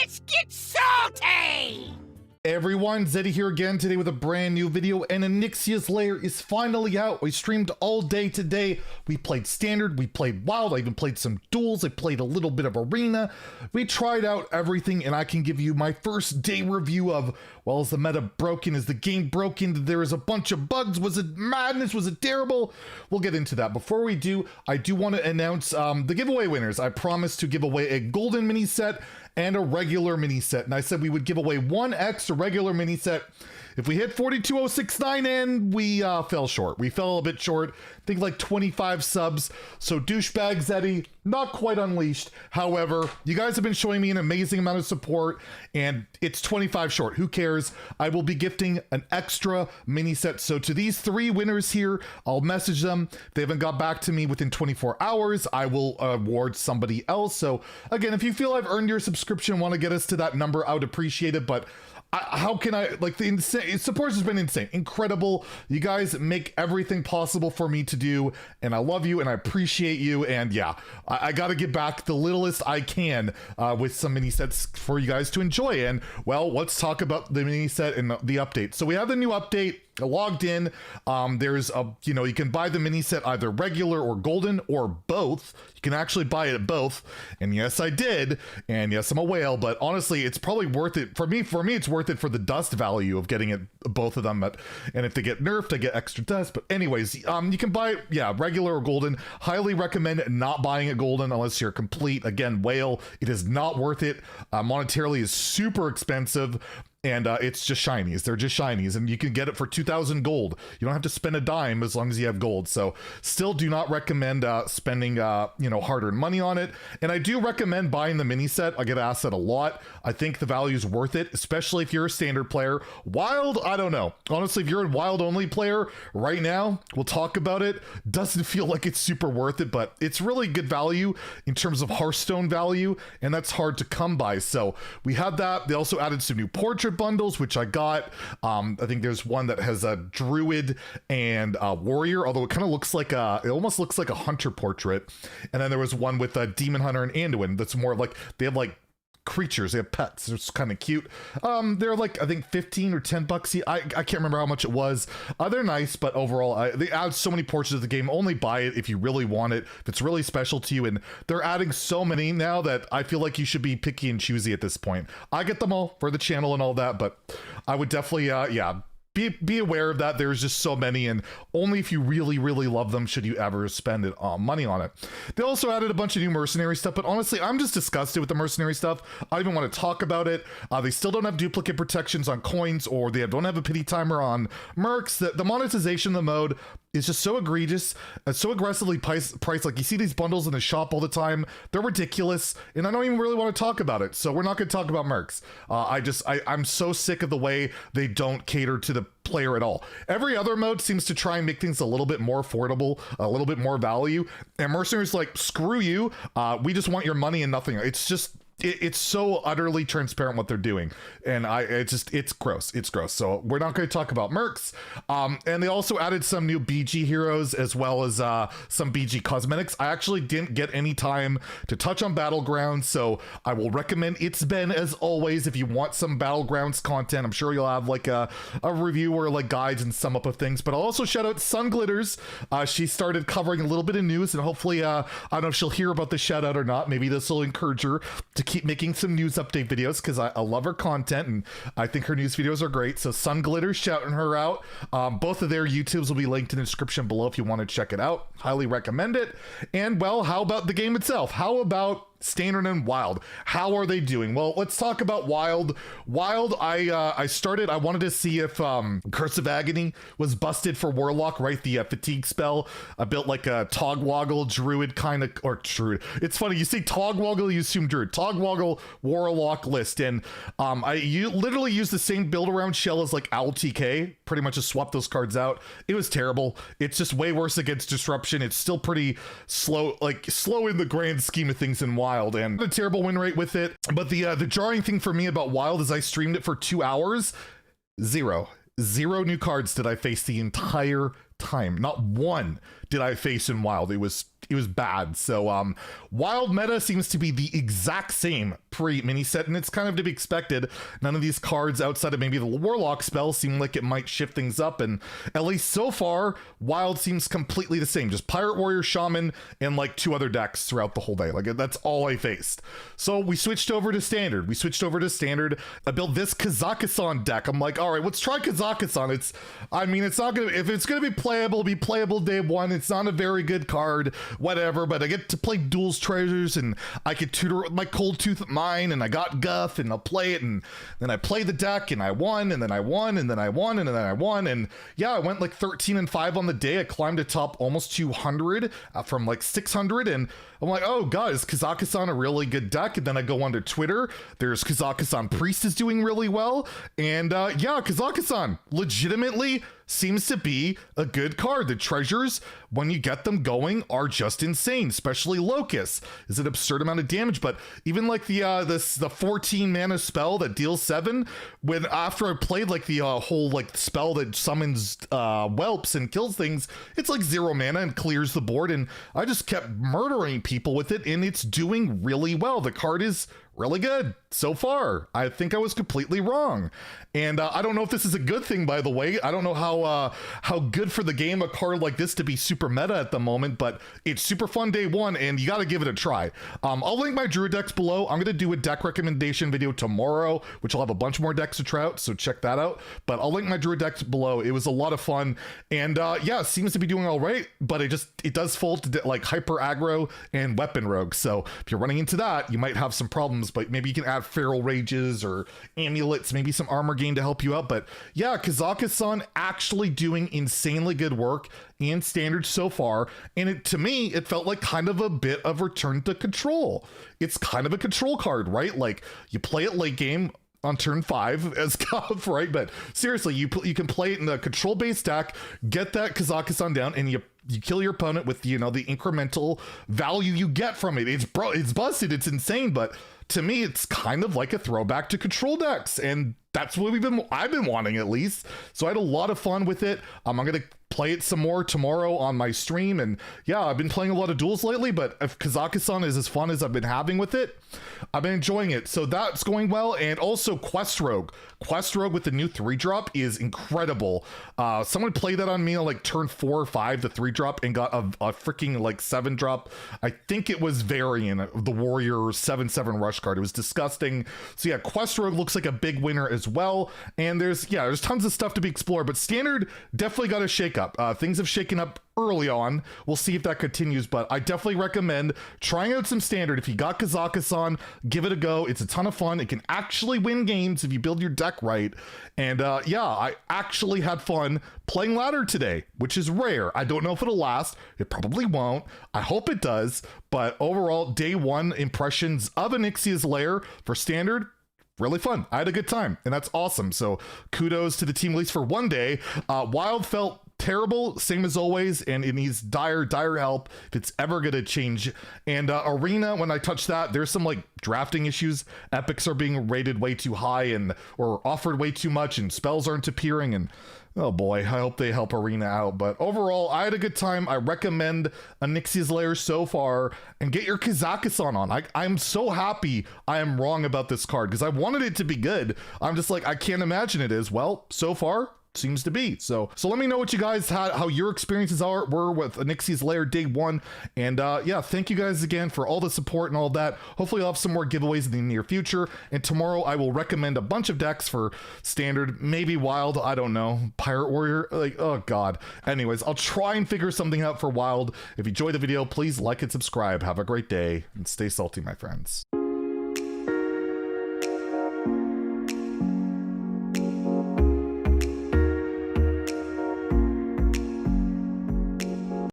Let's get salty! Hey everyone, Zeddy here again today with a brand new video, and Onyxia's Lair is finally out. We streamed all day today. We played Standard, we played Wild, I even played some duels, I played a little bit of Arena. We tried out everything, and I can give you my first day review of, well, is the meta broken? Is the game broken? There is a bunch of bugs. Was it madness? Was it terrible? We'll get into that. Before we do, I do want to announce the giveaway winners. I promised to give away a golden mini set and a regular mini set, and I said we would give away one extra regular mini set if we hit 42,069, and we fell short. We fell a bit short, I think like 25 subs, so douchebag Zeddy, not quite unleashed. However, you guys have been showing me an amazing amount of support, and it's 25 short. Who cares? I will be gifting an extra mini set. So to these three winners here, I'll message them. If they haven't got back to me within 24 hours, I will award somebody else. So again, if you feel I've earned your subscription, want to get us to that number, I would appreciate it. But how can I, like, the insane support has been insane, incredible. You guys make everything possible for me to do, and I love you and I appreciate you. And yeah, I got to get back the littlest I can with some mini sets for you guys to enjoy. And well, let's talk about the mini set and the update. So we have the new update. I logged in. There's a, you can buy the mini set either regular or golden or both. You can actually buy it at both. And yes, I did. And yes, I'm a whale, but honestly, it's probably worth it for me. For me, it's worth it for the dust value of getting it, both of them. And if they get nerfed, I get extra dust. But anyways, you can buy it, yeah, regular or golden. Highly recommend not buying it golden unless you're complete. Again, whale, it is not worth it. Monetarily is super expensive. And it's just shinies. They're just shinies, and you can get it for 2,000 gold. You don't have to spend a dime as long as you have gold. So still do not recommend spending hard-earned money on it. And I do recommend buying the mini set. I get asked that a lot. I think the value is worth it, especially if you're a standard player. Wild, I don't know. Honestly, if you're a wild only player right now, we'll talk about it. Doesn't feel like it's super worth it, but it's really good value in terms of Hearthstone value, and that's hard to come by. So we had that. They also added some new portrait bundles, which I got. I think there's one that has a Druid and a Warrior, although it kind of looks like it almost looks like a Hunter portrait. And then there was one with a Demon Hunter and Anduin that's more like, they have like creatures, they have pets. It's kind of cute. They're like, I think 15 or 10 bucks. I can't remember how much it was. They're nice, but overall they add so many portraits to the game. Only buy it if you really want it, if it's really special to you. And they're adding so many now that I feel like you should be picky and choosy at this point. I get them all for the channel and all that, but I would definitely be aware of that. There's just so many, and only if you really, really love them should you ever spend money on it. They also added a bunch of new mercenary stuff, but honestly, I'm just disgusted with the mercenary stuff. I don't even want to talk about it. They still don't have duplicate protections on coins, or they don't have a pity timer on mercs. The monetization of the mode is just so egregious, so aggressively priced. Like, you see these bundles in the shop all the time. They're ridiculous, and I don't even really want to talk about it. So we're not going to talk about mercs. I'm so sick of the way they don't cater to the player at all. Every other mode seems to try and make things a little bit more affordable, a little bit more value, and Mercenary's like, screw you, we just want your money and nothing. It's just, it's so utterly transparent what they're doing, and it's gross. It's gross. So we're not going to talk about mercs. And they also added some new BG heroes, as well as some BG cosmetics. I actually didn't get any time to touch on Battlegrounds, so I will recommend It's Ben, as always. If you want some Battlegrounds content, I'm sure you'll have like a review or like guides and sum up of things. But I'll also shout out Sun Glitters. She started covering a little bit of news, and hopefully I don't know if she'll hear about the shout out or not. Maybe this will encourage her to keep making some news update videos, because I love her content and I think her news videos are great. So Sun Glitter, shouting her out. Both of their YouTubes will be linked in the description below if you want to check it out. Highly recommend it. And well, how about the game itself? How about Standard and Wild? How are they doing? Well, let's talk about Wild. Wild, I wanted to see if Curse of Agony was busted for Warlock, right? The fatigue spell. I built like a Togwoggle Druid kind of, or Druid. It's funny, you say Togwoggle, you assume Druid. Togwoggle Warlock list, and you literally used the same build around shell as like Owl TK, pretty much just swap those cards out. It was terrible. It's just way worse against Disruption. It's still pretty slow, like slow in the grand scheme of things in Wild, and a terrible win rate with it. But the jarring thing for me about Wild is I streamed it for 2 hours. Zero new cards did I face the entire time. Not one did I face in Wild. It was bad. So wild meta seems to be the exact same pre-mini set, and it's kind of to be expected. None of these cards outside of maybe the warlock spell seem like it might shift things up, and at least so far wild seems completely the same, just pirate warrior, shaman, and like 2 other decks throughout the whole day. Like that's all I faced. So we switched over to standard. I built this Kazakusan deck. I'm like, all right, let's try Kazakusan. It's not gonna, if it's gonna be playable day one. It's not a very good card, whatever, but I get to play Duel's Treasures, and I could tutor my Cold Tooth mine, and I got Guff, and I'll play it, and then I play the deck, and I won, and then I won, and then I won, and then I won, and yeah, I went like 13-5 on the day. I climbed to top almost 200 from like 600, and I'm like, oh god, is Kazakusan a really good deck? And then I go onto Twitter, there's Kazakusan Priest is doing really well, and yeah, Kazakusan legitimately seems to be a good card. The treasures, when you get them going, are just insane, especially Locust is an absurd amount of damage. But even like the 14 mana spell that deals 7, when after I played like the whole like spell that summons whelps and kills things, it's like 0 mana and clears the board, and I just kept murdering people with it, and it's doing really well. The card is really good so far. I think I was completely wrong, and I don't know if this is a good thing, by the way. I don't know how good for the game a card like this to be super meta at the moment, but it's super fun day one, and you got to give it a try. I'll link my Druid decks below. I'm gonna do a deck recommendation video tomorrow, which will have a bunch more decks to try out, so check that out. But I'll link my Druid decks below. It was a lot of fun, and yeah, it seems to be doing all right, but it does fold to like hyper aggro and weapon rogue. So if you're running into that, you might have some problems, but maybe you can add feral rages or amulets, maybe some armor gain to help you out. But yeah, Kazakusan actually doing insanely good work in standard so far, and to me it felt like kind of a bit of return to control. It's kind of a control card, right? Like you play it late game on turn 5 as Kav, right? But seriously, you can play it in the control based deck, get that Kazakusan down, and you kill your opponent with, you know, the incremental value you get from it. It's busted, it's insane, but to me it's kind of like a throwback to control decks, and that's what I've been wanting, at least. So I had a lot of fun with it. I'm gonna play it some more tomorrow on my stream, and yeah, I've been playing a lot of duels lately, but if Kazakusan is as fun as I've been having with it, I've been enjoying it. So that's going well. And also Quest Rogue with the new 3-drop is incredible. Someone played that on me on like turn 4 or 5, the 3-drop, and got a freaking like 7-drop. I think it was Varian, the Warrior 7/7 rush card. It was disgusting. So yeah, Quest Rogue looks like a big winner as well, and there's tons of stuff to be explored, but standard definitely got a shake up. Things have shaken up early on. We'll see if that continues, but I definitely recommend trying out some standard. If you got Kazakusan, give it a go. It's a ton of fun. It can actually win games if you build your deck right. And yeah, I actually had fun playing ladder today, which is rare. I don't know if it'll last. It probably won't. I hope it does. But overall, day one impressions of Onyxia's Lair for standard, really fun. I had a good time, and that's awesome. So kudos to the team, at least for one day. Wild felt terrible, same as always, and it needs dire help if it's ever gonna change. And Arena, when I touch that, there's some like drafting issues. Epics are being rated way too high or offered way too much, and spells aren't appearing, and oh boy, I hope they help Arena out. But overall, I had a good time. I recommend Onyxia's Lair so far, and get your Kazakusan on. I'm so happy I am wrong about this card, because I wanted it to be good. I'm just like, I can't imagine it is. Well, so far seems to be. So let me know what you guys had, how your experiences were with Onyxia's Lair day one. And yeah, thank you guys again for all the support and all that. Hopefully I'll have some more giveaways in the near future, and tomorrow I will recommend a bunch of decks for standard, maybe wild, I don't know, pirate warrior, like, oh god. Anyways, I'll try and figure something out for wild. If you enjoyed the video, please like and subscribe. Have a great day and stay salty, my friends.